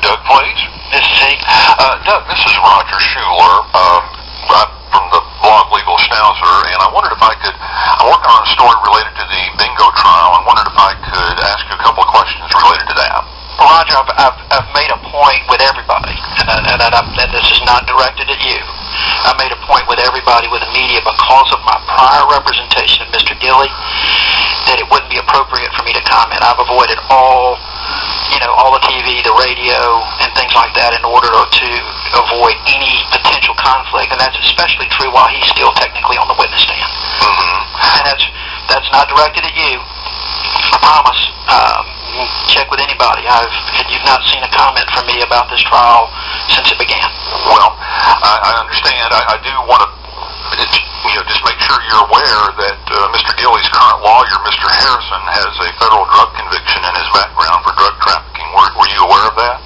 Doug, please. This is he. Doug, this is Roger Schuler. I'm from the blog Legal Schnauzer, and I wondered if I could, I'm working on a story related to the bingo trial. I wondered if I could ask you a couple of questions related to that. Roger, I've made a point with everybody, and this is not directed at you. I made a point with everybody, with the media, because of my prior representation of Mr. Gilley, that it wouldn't be appropriate for me to comment. I've avoided all the TV, the radio, and things like that in order to avoid any potential conflict, and that's especially true while he's still technically on the witness stand. And that's not directed at you. I promise. Check with anybody. You've not seen a comment from me about this trial since it began. Well, I understand. I do want to just make sure you're aware that Mr. Gilley's current lawyer, Mr. Harrison, has a federal drug conviction in his background for drug trafficking. Were you aware of that?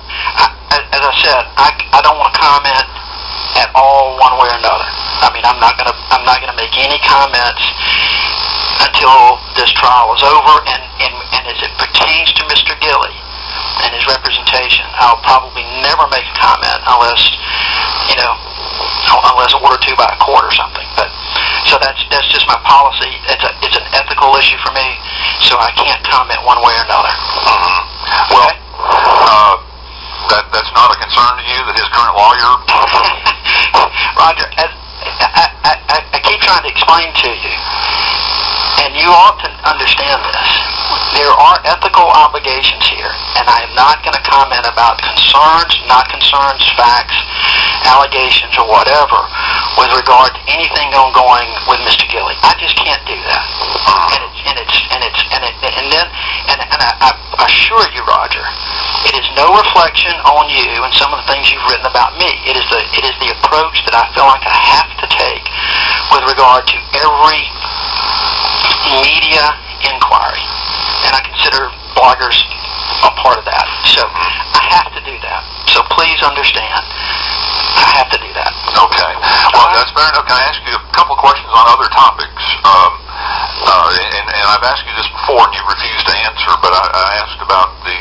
As I said, I don't want to comment at all one way or another. I mean, I'm not gonna make any comments until this trial is over, and as it pertains to Mr. Gilley and his representation, I'll probably never make a comment unless ordered to by a court or something. But so that's just my policy. It's an ethical issue for me, so I can't comment one way or another. Well, that's not a concern to you that his current lawyer. Roger, I keep trying to explain to you, and you ought to understand this. There are ethical obligations here, and I am not going to comment about concerns, not concerns, facts, allegations, or whatever with regard to anything ongoing with Mr. Gilley. I just can't do that. And I assure you, Roger, it is no reflection on you and some of the things you've written about me. It is the approach that I feel like I have to take with regard to every media inquiry, and I consider bloggers a part of that. So I have to do that. So please understand, I have to do that. Okay. Well, that's fair enough. Can I ask you a couple of questions on other topics? And I've asked you this before, and you refused to answer, but I asked about the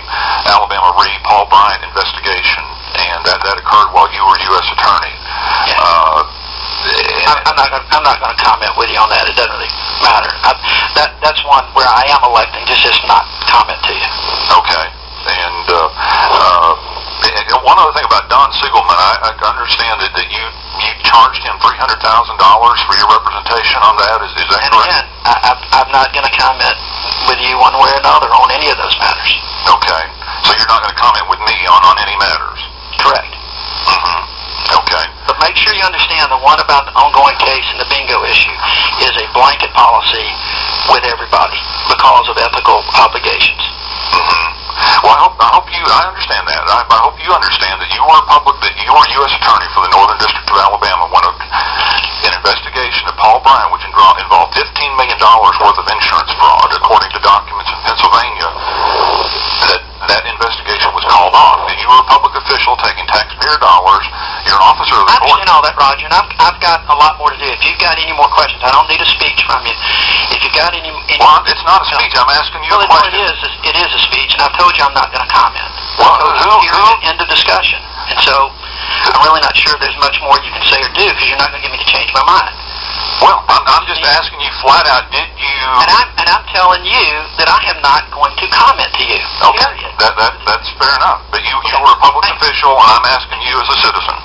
Alabama Paul Bryant investigation, and that occurred while you were U.S. Attorney. Yeah. I'm not going to comment with you on that. It doesn't really matter. That's one where I am electing to just not comment to you. Okay. And one other thing about Don Siegelman, I understand that you charged him $300,000 for your representation on that. Is that correct? And again, I'm not going to comment with you one way or another on any of those matters. Okay. So you're not going to comment with me on any matters? Correct. Okay. But make sure you understand the one about the ongoing case and the bingo issue is a blanket policy with everybody because of ethical obligations. Well, I understand that. I hope you understand that you are U.S. Attorney for the Northern District of Alabama when an investigation of Paul Bryant, which involved $15 million worth of insurance fraud, according to documents in Pennsylvania, that investigation was called off. And you were a public official taking taxpayer dollars. You're an officer of the court. I understand all that, Roger, and I've got a lot more to do. If you've got any more questions, I don't need a speech from you. If you've got any well, it's not a speech. I'm asking you a question. It is a speech, and I've told you I'm not going to comment. Well, End of discussion. And so I'm really not sure there's much more you can say or do because you're not going to get me to change my mind. Well, I'm just asking you flat out, did you... And I'm telling you that I am not going to comment to you. Okay, that's fair enough. But you were a public official, and I'm asking you as a citizen.